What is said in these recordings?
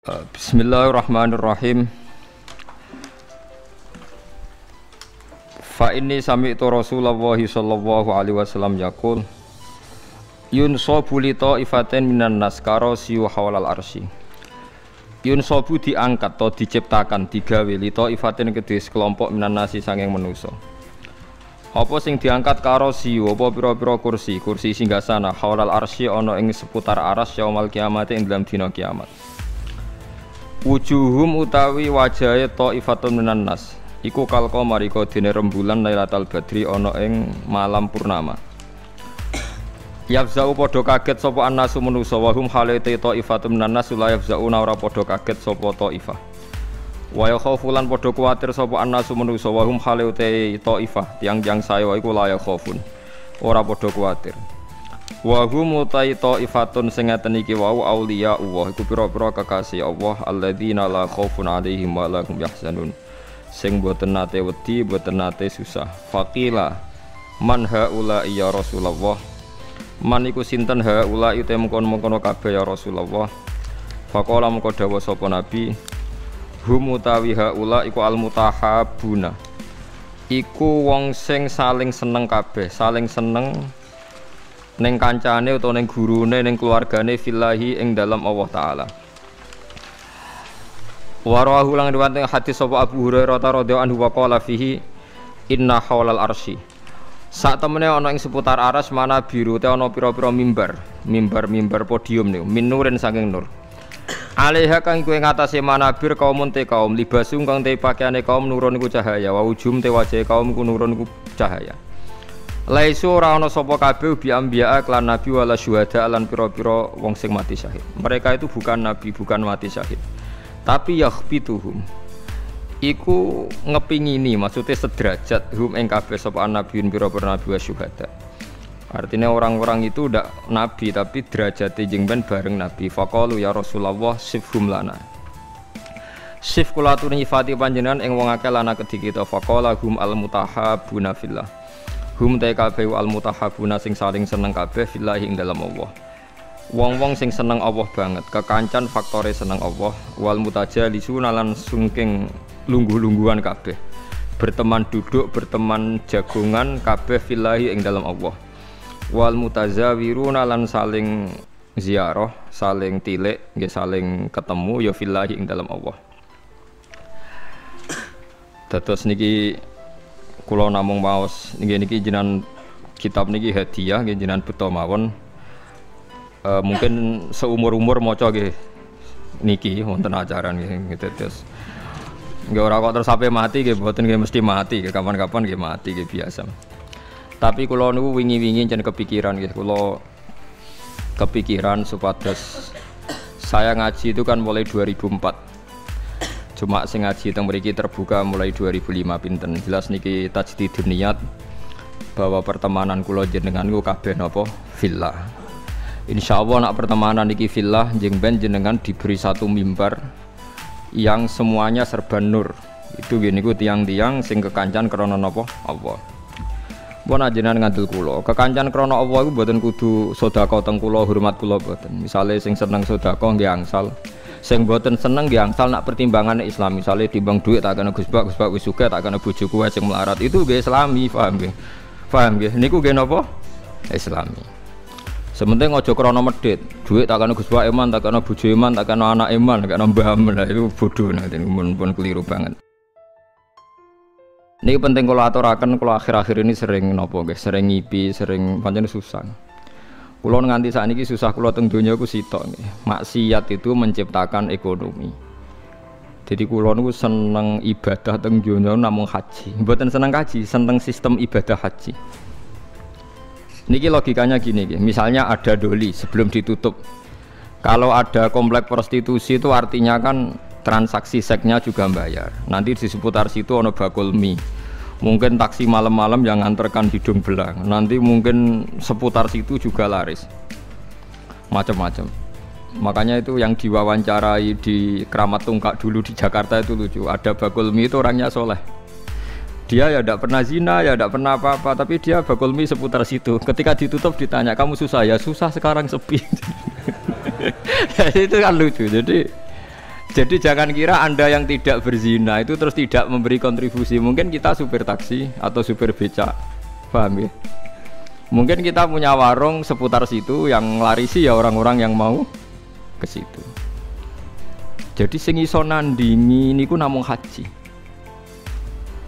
Bismillahirrahmanirrahim. Fa inni sami'tu Rasulullah sallallahu alaihi wasallam yaqul yunsabu li ta'ifatin minan nas karasiyu hawlal arsy. Yunsabu diangkat atau diciptakan digawe li ta'ifatin kedue sekelompok minan nasi sanging manusa. Apa sing diangkat karasiyu apa pira-pira kursi singgasana hawlal arsy ana ing seputar aras yaumul kiamat ing dalam dina kiamat. Wujuhum utawi wajahe ta'ifatun minan nas iku kal qamar iku dene rembulan Lailatul Badri ana ing malam purnama. Yafzau padha kaget sapa annasu manusa wa hum halate ta'ifatun minan nas la yafzauna ora padha kaget sapa ta'ifah. Wa yakhafulan padha kuwatir sapa annasu manusa wa hum halate ta'ifah tiyang-tiyang saya iku la yakhafun ora padha kuwatir. Wa hum ta'ifatun sing ngaten iki wau auliya Allah iku pira-pira kekasih Allah alladzina la khaufun 'alaihim wa la hum yahzanun sing boten nate wedi boten nate susah. Faqila man haula ya Rasulullah, man iku sinten haula ite mengkon-mengkon kabeh ya Rasulullah. Faqala mengko dawuh sapa nabi hum utawi haula iku almutahabuna iku wong sing saling seneng kabeh, saling seneng ning kancane utawa ning gurune ning keluargane fillahi ing dalam Allah taala. Wa rawahu lang riwayat hadis sapa Abu Hurairah radhiyallahu anhu wa qala fihi inna haulal arsy. Sak temene ana ing seputar aras mana biru te ana pira-pira mimbar podium niku minuren saking nur. Alaiha kang kuwi ngatasé manabir kaumun te kaum libasung kang te pakaiane kaum nurun iku cahaya wa ujum te wajahe kaum ku nurun iku cahaya. Laisu ora ana sapa kabeh bi anbiya lan nabi wala syuhada lan pira-pira wong sing mati syahid. Mereka itu bukan nabi, bukan mati syahid. Tapi yakhbituhum iku ngepingini, maksudnya sederajat hum ing kabeh sapa nabiun pira-pira nabi wa syuhada. Artinya orang-orang itu ndak nabi tapi derajate jeng ben bareng nabi. Faqalu ya Rasulullah sifhum lana. Sif kula aturi nyifati panjenengan ing wong akeh lana kedhi kita. Faqala hum al mutahabuna fillah. Hum ta kabeh al mutahabuna sing saling seneng kabeh fillahi ing dalam Allah. Wong-wong sing seneng Allah banget, kekancan faktore seneng Allah. Wal mutajalisuna lan sungking lungguh-lungguhan kabeh. Berteman duduk, berteman jagongan kabeh fillahi ing dalam Allah. Wal mutazawiruna lan saling ziarah, saling tilik, nggih saling ketemu ya fillahi ing dalam Allah. Dados niki kula namung maos niki jenengan kitab niki hadiah nggih jenengan beto mawon. Mungkin seumur-umur maca nggih niki wonten acara nggih terus. Nggih ora kok terus sampai mati nggih mboten nggih mesti mati nggih kapan-kapan nggih mati nggih biasa. Tapi kula niku wingi-wingi jen kepikiran nggih kula kepikiran supados saya ngaji itu kan mulai 2004. Cuma sing ngaji teng mriki terbuka mulai 2005 pinten. Jelas niki tajdidun niat bahwa pertemanan kula jenengan niku kabeh napa fillah. Insyaallah nak pertemanan niki fillah jeng ben jenengan diberi satu mimbar yang semuanya serba nur. Itu gini niku tiang-tiang sing kekancan krana napa Allah. Mun jenengan ngandel kula, kekancan krana Allah iku mboten kudu sedekah teng kula, hormat kula mboten. Misale sing seneng sedekah nggih angsal. Sing mboten seneng nggih angsal nak pertimbangane Islam. Misale timbang dhuwit tak kena Gus Bak wis sugih tak kena bojoku wae sing melarat. Itu nggih Islami, paham nggih? Paham nggih? Niku nggih napa? Islami. Sementing aja krana medhit. Dhuwit tak kena Gus Bak iman, tak kena bojo iman, tak kena anak iman, tak kena mbah aman. Itu bodho nanti pun keliru banget. Niki penting kula aturaken, kula akhir-akhir ini sering napa nggih, sering ngipi, sering pancen susah. Kula nganti sakniki susah kula teng donya iku sitok nggih. Maksiat itu menciptakan ekonomi. Jadi kula niku seneng ibadah teng donya namung haji. Mboten seneng haji, seneng sistem ibadah haji. Niki logikanya gini nggih. Misalnya ada doli sebelum ditutup. Kalau ada komplek prostitusi itu artinya kan transaksi seksnya juga bayar. Nanti di seputar situ ono bakul mie. Mungkin taksi malam-malam yang nganterkan hidung belang. Nanti mungkin seputar situ juga laris. Macam-macam. Makanya itu yang diwawancarai di Keramat Tungkak dulu di Jakarta itu lucu. Ada bakul mie itu orangnya soleh. Dia ya tidak pernah zina, ya tidak pernah apa-apa. Tapi dia bakul mie seputar situ. Ketika ditutup ditanya, kamu susah? Ya susah sekarang sepi. Itu kan lucu. Jadi Jadi jangan kira Anda yang tidak berzina itu terus tidak memberi kontribusi. Mungkin kita supir taksi atau supir becak, paham ya? Mungkin kita punya warung seputar situ yang larisi ya orang-orang yang mau ke situ. Jadi sing iso nandingi niku namung haji.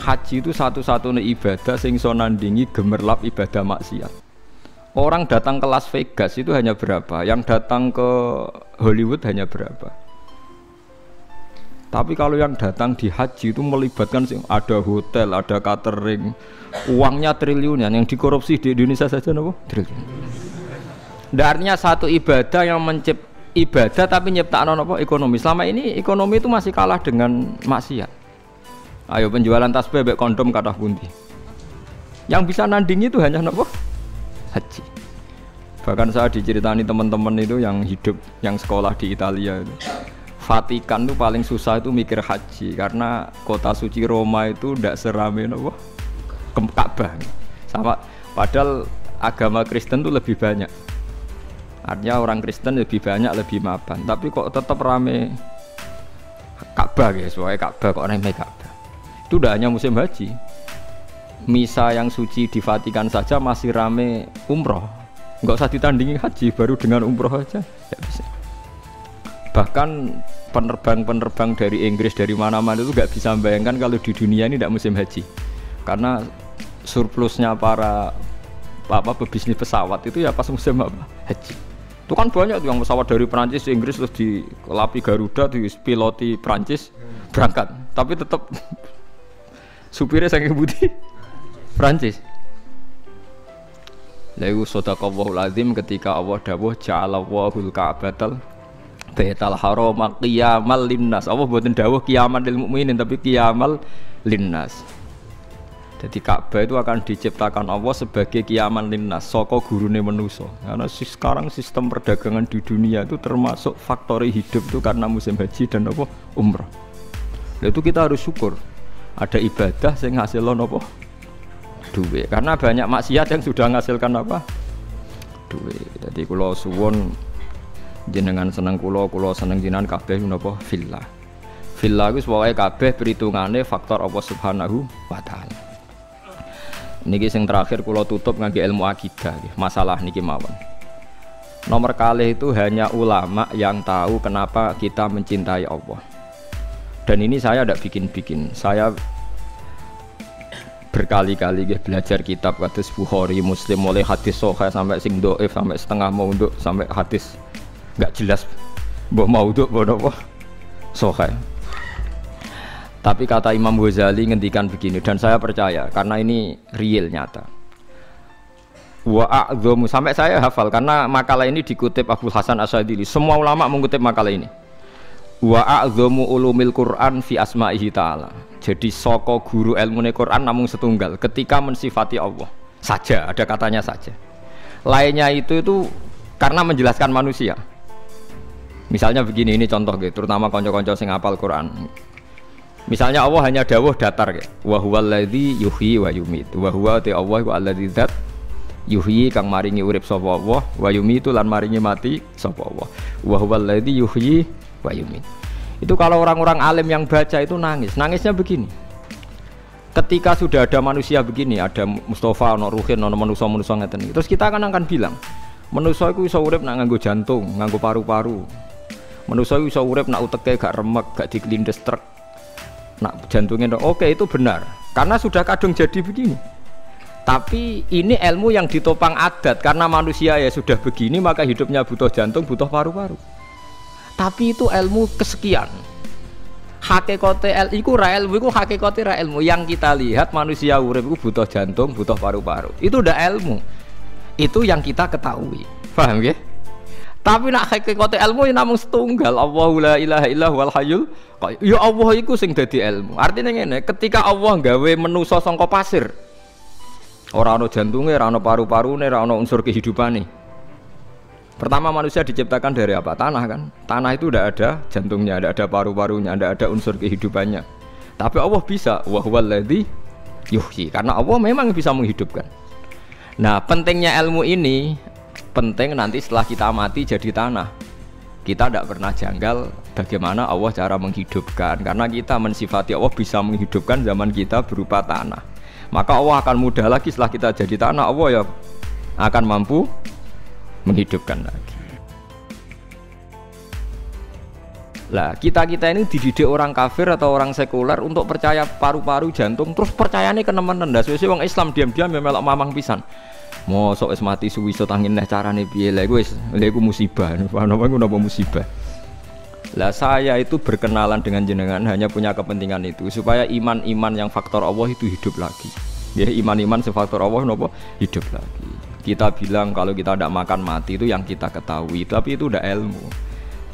Haji itu satu-satunya ibadah sing iso nandingi gemerlap ibadah maksiat. Orang datang ke Las Vegas itu hanya berapa? Yang datang ke Hollywood hanya berapa? Tapi kalau yang datang di haji itu melibatkan ada hotel, ada catering, uangnya triliunan. Yang dikorupsi di Indonesia saja nopo triliun. Artinya satu ibadah yang ibadah tapi nyiptakno nopo ekonomi. Selama ini ekonomi itu masih kalah dengan maksiat. Ayo penjualan tasbih bek kondom kathah pundi. Yang bisa nandingi itu hanya nopo haji. Bahkan saya diceritani teman-teman itu yang hidup, yang sekolah di Italia itu. Vatikan itu paling susah itu mikir haji karena kota suci Roma itu tidak serame nopo Ka'bah. Sama padahal agama Kristen itu lebih banyak. Artinya orang Kristen lebih banyak, lebih mapan. Tapi kok tetap rame Ka'bah guys, soalnya Ka'bah kok rame Ka'bah. Itu udah hanya musim haji. Misa yang suci di Vatikan saja masih rame umroh. Nggak usah ditandingi haji, baru dengan umroh aja ya bisa. Bahkan penerbang-penerbang dari Inggris dari mana-mana itu nggak bisa bayangkan kalau di dunia ini tidak musim haji, karena surplusnya para pebisnis pesawat itu ya pas musim haji. Itu kan banyak tuh yang pesawat dari Prancis, Inggris terus dikelapi Garuda, piloti Prancis berangkat, tapi tetap supirnya saking budi Prancis. Lalu sadaqallahul azim ketika Allah dawuh ja'alallahul ka'batal Baitul Haram qiyamal linnas. Allah mboten dawuh qiyamal lil mukminin tapi qiyamal linnas. Jadi Ka'bah itu akan diciptakan Allah sebagai qiyamal linnas, saka gurune manusa. Karena sekarang sistem perdagangan di dunia itu termasuk faktori hidup itu karena musim haji dan apa umrah. Nah, itu kita harus syukur. Ada ibadah sing ngasilno apa? Duit. Karena banyak maksiat yang sudah menghasilkan apa? Duit. Jadi kula suwun jenengan seneng kula seneng jenengan kabeh menapa fillah. Fillah iku pokoke kabeh perhitungane faktor Allah Subhanahu wa taala. Niki sing terakhir kula tutup ngangge ilmu akidah nggih. Masalah niki mawon. Nomor kalih itu hanya ulama yang tahu kenapa kita mencintai Allah. Dan ini saya tidak bikin-bikin. Saya berkali-kali belajar kitab hadis Bukhari, Muslim, mulai hadis sahih sampai sing dhaif, sampai setengah maudhu, sampai hadis enggak jelas mbah maudhu apa sahih. Tapi kata Imam Ghazali ngendikan begini dan saya percaya karena ini real nyata. Wa a'dhamu, sampai saya hafal karena makalah ini dikutip Abu Hasan Asyadili. Semua ulama mengutip makalah ini. Wa a'dhamu ulumil Quran fi asma'ihi ta'ala. Jadi saka guru ilmune Quran namung setunggal ketika mensifati Allah saja, ada katanya saja. Lainnya itu karena menjelaskan manusia. Misalnya begini, ini contoh gitu, terutama konco-konco sing hafal Quran. Misalnya Allah hanya dawuh datar gitu. Wa huwal ladzi yuhyi wa yumit. Wa huwa ta Allah wa alladzi dzat yuhyi kang maringi urip sapa Allah, wa yumitu lan maringi mati sapa Allah. Wa huwal ladzi yuhyi wa yumit. Itu kalau orang-orang alim yang baca itu nangis. Nangisnya begini. Ketika sudah ada manusia begini, ada Mustafa, ono Ruhin, ono manusia-manusia ngeten. Terus kita akan bilang, manusia iku iso urip nak nganggo jantung, nganggo paru-paru. Manusia iku iso urip nak uteke gak remek, gak dikelindes truk. Nak jantungnya oke, itu benar. Karena sudah kadung jadi begini. Tapi ini ilmu yang ditopang adat karena manusia ya sudah begini maka hidupnya butuh jantung, butuh paru-paru. Tapi itu ilmu kesekian. Hakikate iku ra ilmu, iku hakikate ra ilmu. Yang kita lihat manusia urip iku butuh jantung, butuh paru-paru. Itu udah ilmu. Itu yang kita ketahui. Paham ya? Tapi nak hakikate ilmu ya namung setunggal. Allahu la ilaha illa huwal hayyul qayyum. Ya Allah iku sing dadi ilmu. Artinya ngene, ketika Allah gawe manusa saka pasir, ora ana jantunge, ora ana paru-parune, ora ana unsur kehidupane. Pertama manusia diciptakan dari apa? Tanah kan? Tanah itu tidak ada jantungnya, tidak ada paru-parunya, tidak ada unsur kehidupannya. Tapi Allah bisa, wa huwal ladzi yuhyi. Karena Allah memang bisa menghidupkan. Nah, pentingnya ilmu ini penting nanti setelah kita mati jadi tanah. Kita tidak pernah janggal bagaimana Allah cara menghidupkan, karena kita mensifati Allah bisa menghidupkan zaman kita berupa tanah. Maka Allah akan mudah lagi setelah kita jadi tanah, Allah ya akan mampu menghidupkan lagi. Lah kita ini dididik orang kafir atau orang sekuler untuk percaya paru-paru jantung, terus percayanya kenemen ndas. Wis wong Islam diam-diam ya melok mamang pisan. Mosok wis mati suwi iso tangin neh carane piye lha iku musibah. Napa musibah. Lah saya itu berkenalan dengan jenengan hanya punya kepentingan itu supaya iman-iman yang faktor Allah itu hidup lagi. Ya iman-iman faktor Allah napa hidup lagi. Kita bilang kalau kita tidak makan mati itu yang kita ketahui, tapi itu udah ilmu.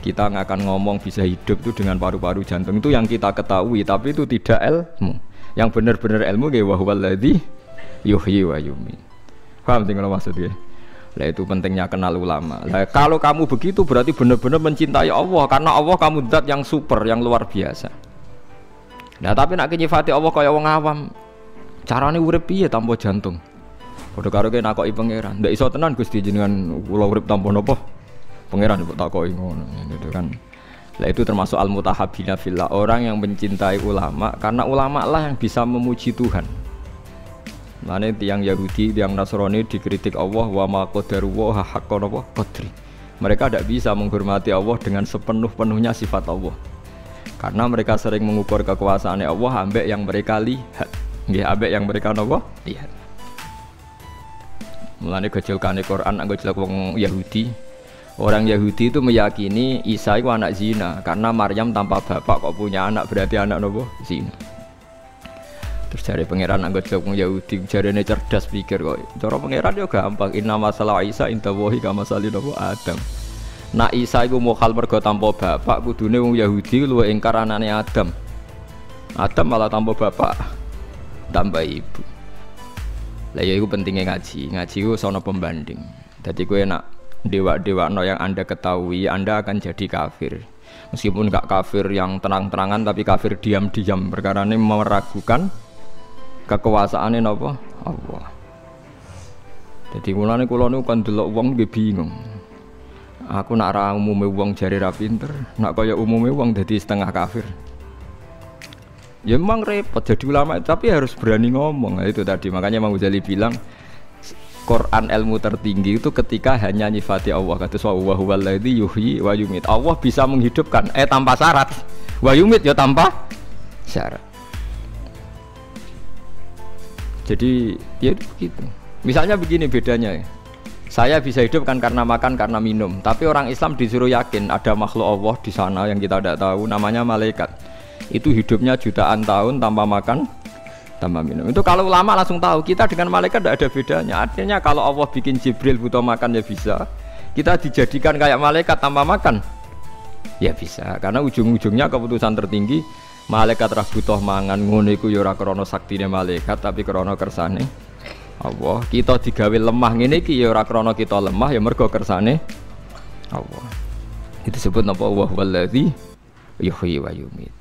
Kita nggak akan ngomong bisa hidup itu dengan paru-paru jantung, itu yang kita ketahui, tapi itu tidak ilmu. Yang benar-benar ilmu kayak wa huwallazi yuhyi wa yumiit. Paham sih kalau maksudnya? Lah itu pentingnya kenal ulama. Lah kalau kamu begitu berarti benar-benar mencintai Allah, karena Allah kamu zat yang super, yang luar biasa. Nah tapi nak nyifati Allah kaya wong awam, carane urip piye tanpa jantung? Padha karo kene nakoki pangeran. Ndak iso tenan Gusti jenengan kula urip tanpa napa? Pangeran mbok takoki ngono gitu kan. Lah itu termasuk al-mutahabbina fillah, orang yang mencintai ulama karena ulama lah yang bisa memuji Tuhan. Mane tiang Yahudi, tiang Nasrani dikritik Allah wa ma qadaru wa haqqan apa qadri. Mereka tidak bisa menghormati Allah dengan sepenuh-penuhnya sifat Allah. Karena mereka sering mengukur kekuasaan Allah ambek yang mereka lihat. Nggih, ambek yang mereka napa? Lihat. Mulane gejolkane Quran anggo jelek wong Yahudi. Orang Yahudi itu meyakini Isa itu anak zina karena Maryam tanpa bapak kok punya anak, berarti anak napa? Zina. Terus cari pangeran anggota wong Yahudi jarene cerdas pikir kok. Cara pangeran yo gampang. Inna masalah Isa inta wahi kama salin Adam. Nak Isa iku mokal mergo tanpa bapak, kudune wong Yahudi luwih ingkar anane Adam. Adam malah tanpa bapak, tanpa ibu. Lah ya iku pentingnya ngaji. Ngaji ku sono pembanding. Dadi kowe nak dewa-dewakno yang Anda ketahui, Anda akan jadi kafir. Meskipun enggak kafir yang terang-terangan tapi kafir diam-diam perkara ini meragukan kekuasaane napa Allah. Dadi mulane kula niku kan delok wong nggih bingung. Aku nak ra umume wong jare ra pinter, nak kaya umume wong dadi setengah kafir. Ya memang repot jadi ulama tapi harus berani ngomong. Nah, itu tadi makanya Imam Ghazali bilang Quran ilmu tertinggi itu ketika hanya nyifati Allah. Kata wa huwallazi yuhyi wa yumiit. Allah bisa menghidupkan tanpa syarat. Wa yumiit ya tanpa syarat. Jadi ya begitu. Misalnya begini bedanya ya. Saya bisa hidup kan karena makan, karena minum. Tapi orang Islam disuruh yakin ada makhluk Allah di sana yang kita tidak tahu, namanya malaikat. Itu hidupnya jutaan tahun tanpa makan, tanpa minum. Itu kalau ulama langsung tahu kita dengan malaikat tidak ada bedanya. Artinya kalau Allah bikin Jibril butuh makan ya bisa. Kita dijadikan kayak malaikat tanpa makan, ya bisa. Karena ujung-ujungnya keputusan tertinggi. Malaikat ra butuh mangan ngono iku ya ora krana saktine malaikat tapi krana kersane Allah. Kita digawe lemah ngene iki ya ora krana kita lemah ya mergo kersane Allah. Itu disebut napa wa huwallazi yuhyi wa yumiit.